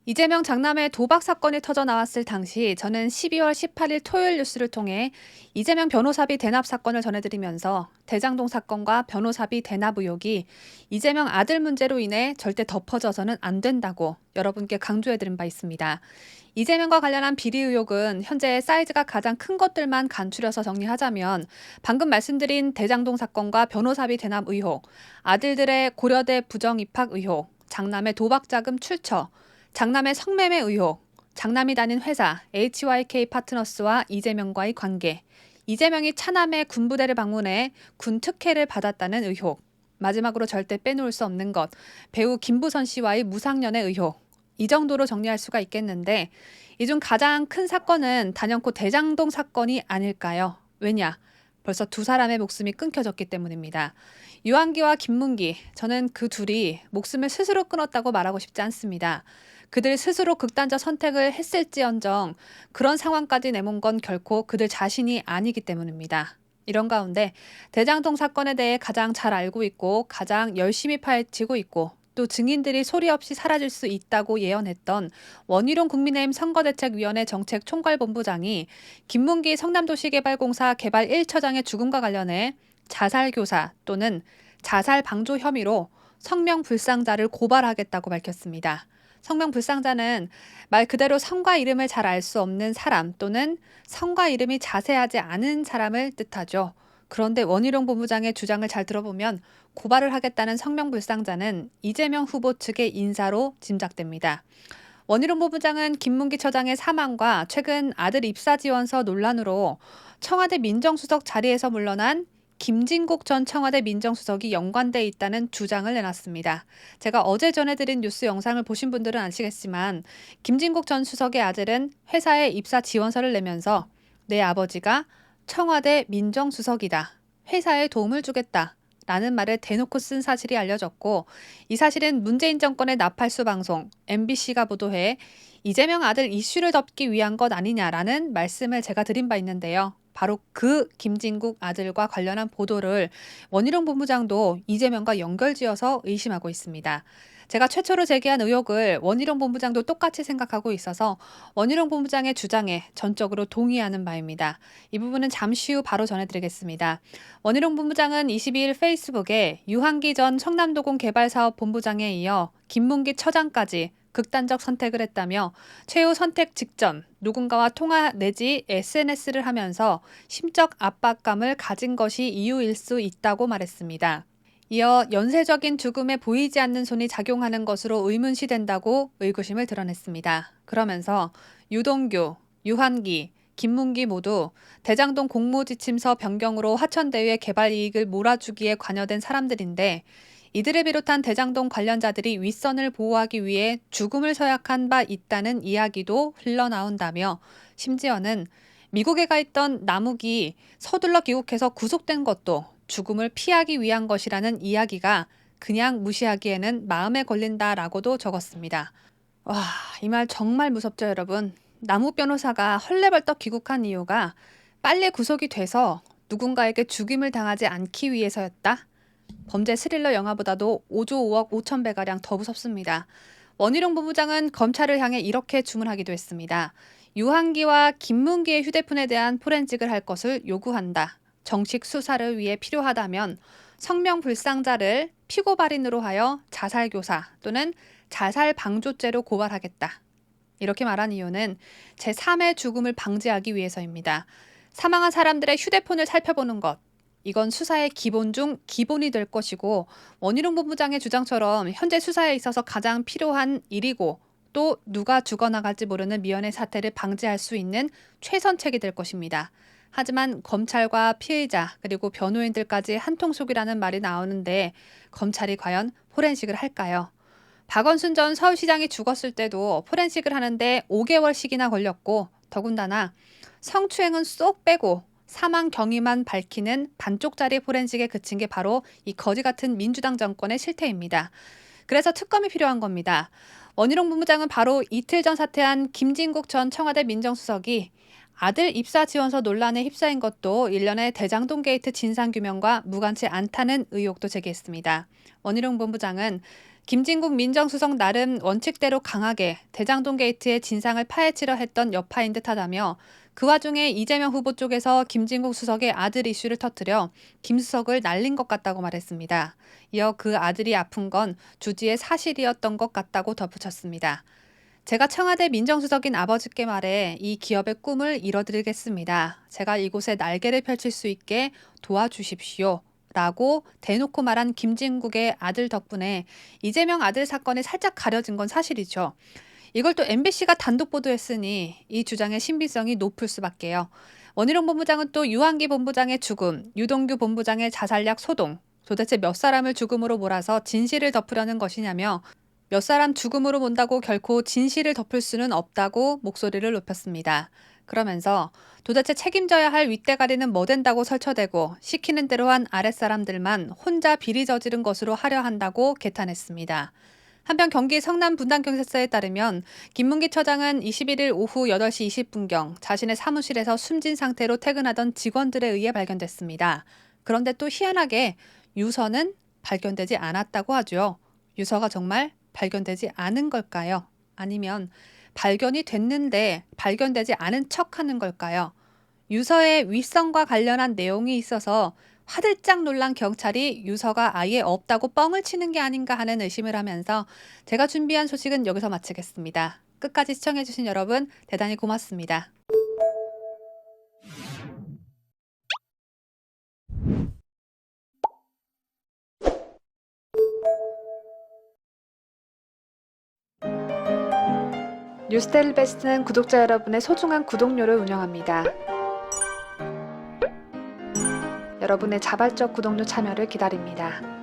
이재명 장남의 도박 사건이 터져 나왔을 당시 저는 12월 18일 토요일 뉴스를 통해 이재명 변호사비 대납 사건을 전해드리면서 대장동 사건과 변호사비 대납 의혹이 이재명 아들 문제로 인해 절대 덮어져서는 안 된다고 여러분께 강조해드린 바 있습니다. 이재명과 관련한 비리 의혹은 현재 사이즈가 가장 큰 것들만 간추려서 정리하자면 방금 말씀드린 대장동 사건과 변호사비 대납 의혹, 아들들의 고려대 부정 입학 의혹, 장남의 도박 자금 출처, 장남의 성매매 의혹, 장남이 다닌 회사 HYK 파트너스와 이재명과의 관계, 이재명이 차남의 군부대를 방문해 군 특혜를 받았다는 의혹, 마지막으로 절대 빼놓을 수 없는 것, 배우 김부선 씨와의 무상연애 의혹, 이 정도로 정리할 수가 있겠는데 이 중 가장 큰 사건은 단연코 대장동 사건이 아닐까요? 왜냐? 벌써 두 사람의 목숨이 끊겨졌기 때문입니다. 유한기와 김문기, 저는 그 둘이 목숨을 스스로 끊었다고 말하고 싶지 않습니다. 그들 스스로 극단적 선택을 했을지언정 그런 상황까지 내몬 건 결코 그들 자신이 아니기 때문입니다. 이런 가운데 대장동 사건에 대해 가장 잘 알고 있고 가장 열심히 파헤치고 있고 또 증인들이 소리 없이 사라질 수 있다고 예언했던 원희룡 국민의힘 선거대책위원회 정책총괄본부장이 김문기 성남도시개발공사 개발 1처장의 죽음과 관련해 자살교사 또는 자살방조 혐의로 성명불상자를 고발하겠다고 밝혔습니다. 성명불상자는 말 그대로 성과 이름을 잘 알 수 없는 사람 또는 성과 이름이 자세하지 않은 사람을 뜻하죠. 그런데 원희룡 본부장의 주장을 잘 들어보면 고발을 하겠다는 성명불상자는 이재명 후보 측의 인사로 짐작됩니다. 원희룡 본부장은 김문기 처장의 사망과 최근 아들 입사 지원서 논란으로 청와대 민정수석 자리에서 물러난 김진국 전 청와대 민정수석이 연관돼 있다는 주장을 내놨습니다. 제가 어제 전해드린 뉴스 영상을 보신 분들은 아시겠지만 김진국 전 수석의 아들은 회사에 입사 지원서를 내면서 내 아버지가 청와대 민정수석이다. 회사에 도움을 주겠다. 라는 말을 대놓고 쓴 사실이 알려졌고 이 사실은 문재인 정권의 나팔수 방송 MBC가 보도해 이재명 아들 이슈를 덮기 위한 것 아니냐라는 말씀을 제가 드린 바 있는데요. 바로 그 김진국 아들과 관련한 보도를 원희룡 본부장도 이재명과 연결지어서 의심하고 있습니다. 제가 최초로 제기한 의혹을 원희룡 본부장도 똑같이 생각하고 있어서 원희룡 본부장의 주장에 전적으로 동의하는 바입니다. 이 부분은 잠시 후 바로 전해드리겠습니다. 원희룡 본부장은 22일 페이스북에 유한기 전 성남도공 개발사업 본부장에 이어 김문기 처장까지 극단적 선택을 했다며 최후 선택 직전 누군가와 통화 내지 SNS를 하면서 심적 압박감을 가진 것이 이유일 수 있다고 말했습니다. 이어 연쇄적인 죽음에 보이지 않는 손이 작용하는 것으로 의문시된다고 의구심을 드러냈습니다. 그러면서 유동규, 유한기, 김문기 모두 대장동 공모지침서 변경으로 하천대유의 개발 이익을 몰아주기에 관여된 사람들인데 이들을 비롯한 대장동 관련자들이 윗선을 보호하기 위해 죽음을 서약한 바 있다는 이야기도 흘러나온다며 심지어는 미국에 가 있던 남욱이 서둘러 귀국해서 구속된 것도 죽음을 피하기 위한 것이라는 이야기가 그냥 무시하기에는 마음에 걸린다라고도 적었습니다. 와, 이 말 정말 무섭죠, 여러분. 남욱 변호사가 헐레벌떡 귀국한 이유가 빨리 구속이 돼서 누군가에게 죽임을 당하지 않기 위해서였다? 범죄 스릴러 영화보다도 5조 5억 5천 배가량 더 무섭습니다. 원희룡 본부장은 검찰을 향해 이렇게 주문하기도 했습니다. 유한기와 김문기의 휴대폰에 대한 포렌식을 할 것을 요구한다. 정식 수사를 위해 필요하다면 성명불상자를 피고 발인으로 하여 자살교사 또는 자살방조죄로 고발하겠다. 이렇게 말한 이유는 제3의 죽음을 방지하기 위해서입니다. 사망한 사람들의 휴대폰을 살펴보는 것. 이건 수사의 기본 중 기본이 될 것이고 원희룡 본부장의 주장처럼 현재 수사에 있어서 가장 필요한 일이고 또 누가 죽어나갈지 모르는 미연의 사태를 방지할 수 있는 최선책이 될 것입니다. 하지만 검찰과 피해자 그리고 변호인들까지 한통속이라는 말이 나오는데 검찰이 과연 포렌식을 할까요? 박원순 전 서울시장이 죽었을 때도 포렌식을 하는데 5개월씩이나 걸렸고 더군다나 성추행은 쏙 빼고 사망 경위만 밝히는 반쪽짜리 포렌식에 그친 게 바로 이 거지 같은 민주당 정권의 실태입니다. 그래서 특검이 필요한 겁니다. 원희룡 본부장은 바로 이틀 전 사퇴한 김진국 전 청와대 민정수석이 아들 입사 지원서 논란에 휩싸인 것도 일련의 대장동 게이트 진상규명과 무관치 않다는 의혹도 제기했습니다. 원희룡 본부장은 김진국 민정수석 나름 원칙대로 강하게 대장동 게이트의 진상을 파헤치려 했던 여파인 듯하다며 그 와중에 이재명 후보 쪽에서 김진국 수석의 아들 이슈를 터뜨려 김 수석을 날린 것 같다고 말했습니다. 이어 그 아들이 아픈 건 주지의 사실이었던 것 같다고 덧붙였습니다. 제가 청와대 민정수석인 아버지께 말해 이 기업의 꿈을 이뤄드리겠습니다. 제가 이곳에 날개를 펼칠 수 있게 도와주십시오. 라고 대놓고 말한 김진국의 아들 덕분에 이재명 아들 사건이 살짝 가려진 건 사실이죠. 이걸 또 MBC가 단독 보도했으니 이 주장의 신빙성이 높을 수밖에요. 원희룡 본부장은 또 유한기 본부장의 죽음, 유동규 본부장의 자살약 소동, 도대체 몇 사람을 죽음으로 몰아서 진실을 덮으려는 것이냐며 몇 사람 죽음으로 본다고 결코 진실을 덮을 수는 없다고 목소리를 높였습니다. 그러면서 도대체 책임져야 할 윗대가리는 뭐 된다고 설쳐대고 시키는 대로 한 아랫사람들만 혼자 비리 저지른 것으로 하려 한다고 개탄했습니다. 한편 경기 성남 분당경찰서에 따르면 김문기 처장은 21일 오후 8시 20분경 자신의 사무실에서 숨진 상태로 퇴근하던 직원들에 의해 발견됐습니다. 그런데 또 희한하게 유서는 발견되지 않았다고 하죠. 유서가 정말 발견되지 않은 걸까요? 아니면 발견이 됐는데 발견되지 않은 척하는 걸까요? 유서의 윗선과 관련한 내용이 있어서 화들짝 놀란 경찰이 유서가 아예 없다고 뻥을 치는 게 아닌가 하는 의심을 하면서 제가 준비한 소식은 여기서 마치겠습니다. 끝까지 시청해주신 여러분 대단히 고맙습니다. 뉴스데일리 베스트는 구독자 여러분의 소중한 구독료를 운영합니다. 여러분의 자발적 구독료 참여를 기다립니다.